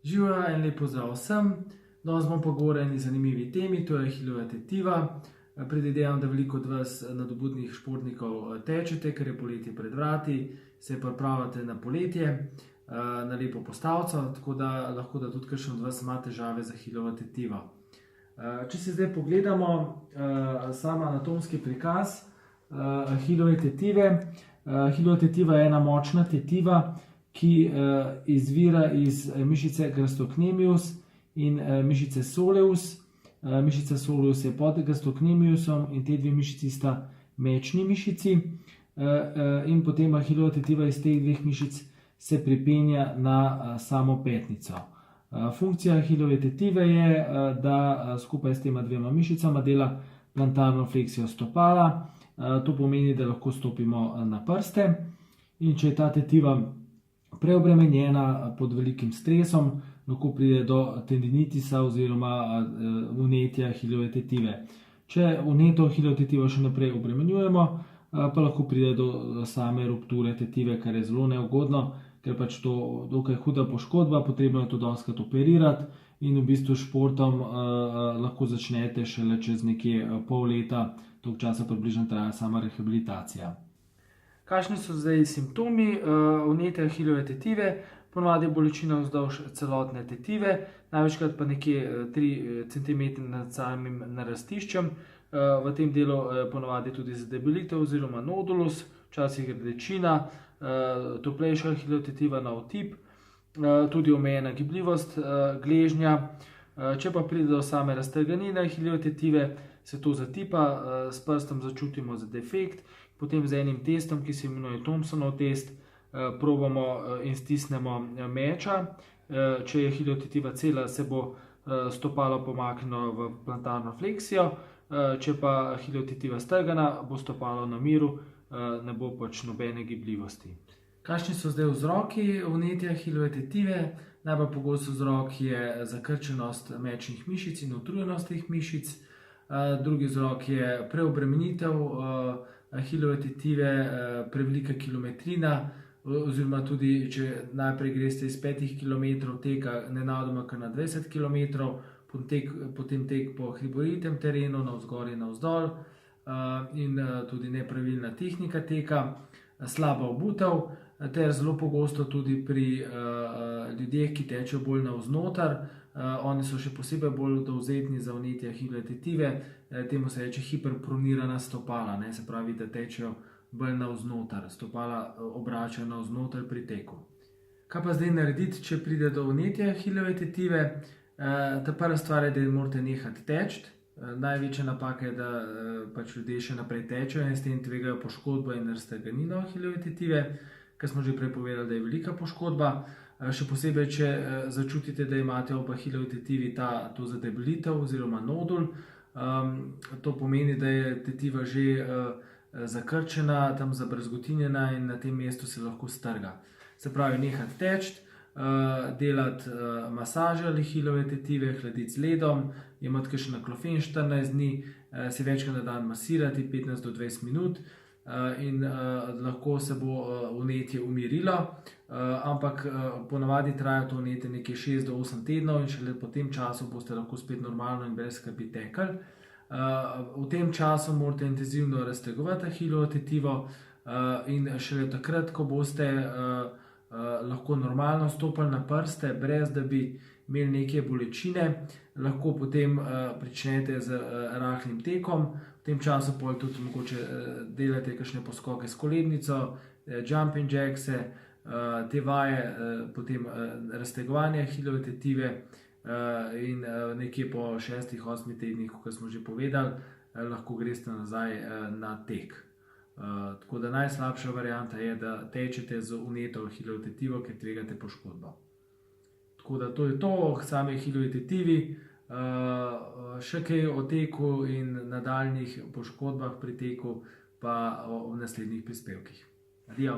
Živijo, en lep pozdrav vsem. Danes bomo pogovorili o eni zanimivi temi, to je ahilova tetiva. Predvidevam, da veliko od vas nadobudnih športnikov tečete, ker je poletje pred vrati, se pripravljate na poletje, na lepo postavco, tako da lahko da tudi kakšen od vas ima težave z ahilovo tetivo. Če se zdaj pogledamo sam anatomski prikaz ahilove tetive. Ahilova tetiva je ena močna tetiva, ki izvira iz mišice gastrocnemius in mišice soleus. Mišica soleus je pod gastrocnemiusom in te dve mišici sta mečni mišici. In potem ahilova tetiva iz teh dveh mišic se pripenja na samo petnico. Funkcija ahilove tetive je, da skupaj s tema dvema mišicama dela plantarno fleksijo stopala. To pomeni, da lahko stopimo na prste, in če je ta tetiva preobremenjena pod velikim stresom, lahko pride do tendinitisa oziroma vnetja ahilove tetive. Če vneto ahilovo tetivo še naprej obremenjujemo, pa lahko pride do same rupture tetive, kar je zelo neugodno, ker pač to dokaj huda poškodba, potrebno je to dostikrat operirati in v bistvu športom lahko začnete šele čez nekje pol leta, toliko časa približno traja sama rehabilitacija. Kakšni so zdaj simptomi vnetja ahilove tetive? Ponavadi je bolečina vzdolž celotne tetive, največkrat pa nekje 3 cm nad samim narastiščem. V tem delu ponavadi tudi zadebelitev oziroma nodulus, včasih rdečina, toplejša ahilova tetiva na otip, tudi omejena gibljivost gležnja. Če pa pride do same raztrganine ahilove tetive, se to zatipa, s prstom začutimo za defekt, potem z enim testom, ki se imenuje Thompsonov test, probamo in stisnemo meča. Če je ahilova tetiva cela, se bo stopalo pomaknilo v plantarno fleksijo, če pa ahilova tetiva strgana, bo stopalo na miru, ne bo pač nobene gibljivosti. Kakšni so zdaj vzroki vnetja ahilove tetive? Najbolj pogost vzrok je zakrčenost mečnih mišic in utrujenost teh mišic. Drugi vzrok je preobremenitev ahilove tetive, prevelika kilometrina, oziroma tudi, če najprej greste iz 5 km teka nenadoma kar na 20 km, potem tek po hribovitem terenu, navzgor in navzdol, in tudi nepravilna tehnika teka, slaba obutev, ter zelo pogosto tudi pri ljudeh, ki tečejo bolj navznoter. Oni so še posebej bolj dovzetni za vnetje ahilove tetive, temu se reče hiperpronirana stopala, se pravi, da tečejo bolj navznoter, stopala obračajo navznoter pri teku. Kaj pa zdaj narediti, če pride do vnetja ahilove tetive? Ta prva stvar je, da morate nehati teči. Največja napaka je, da pač ljudje še naprej tečejo in s tem tvegajo poškodbo in raztrganino ahilove tetive, ker smo že prej povedali, da je velika poškodba. Še posebej, če začutite, da imate ob ahilovi tetivi to zadebelitev oziroma nodul. To pomeni, da je tetiva že zakrčena, tam zabrazgotinjena in na tem mestu se lahko strga. Se pravi, nehati teči, delati masaže ahilove tetive, hladiti z ledom, jemati kakšen aklofen 14 dni, se večkrat na dan masirati 15 do 20 minut, in lahko se bo vnetje umirilo, ampak ponavadi traja to vnetje nekje 6 do 8 tednov in šele po tem času boste lahko spet normalno in brez skrbi tekli. V tem času morate intenzivno raztegovati ahilovo tetivo in šele takrat, ko boste lahko normalno stopili na prste, brez da bi imeli neke bolečine, lahko potem pričnete z rahlim tekom. V tem času pol tudi mogoče delate kakšne poskoke s kolebnico, jumping jackse, te vaje, potem raztegovanje ahilove tetive, in nekje po 6-8 tednih, kot smo že povedali, lahko greste nazaj na tek. Tako da najslabša varianta je, da tečete z vneto ahilovo tetivo, ker tvegate poškodbo. Tako da to je to o sami ahilovi tetivi. Še kaj o teku in nadaljnjih poškodbah pri teku pa v naslednjih prispevkih. Adijo!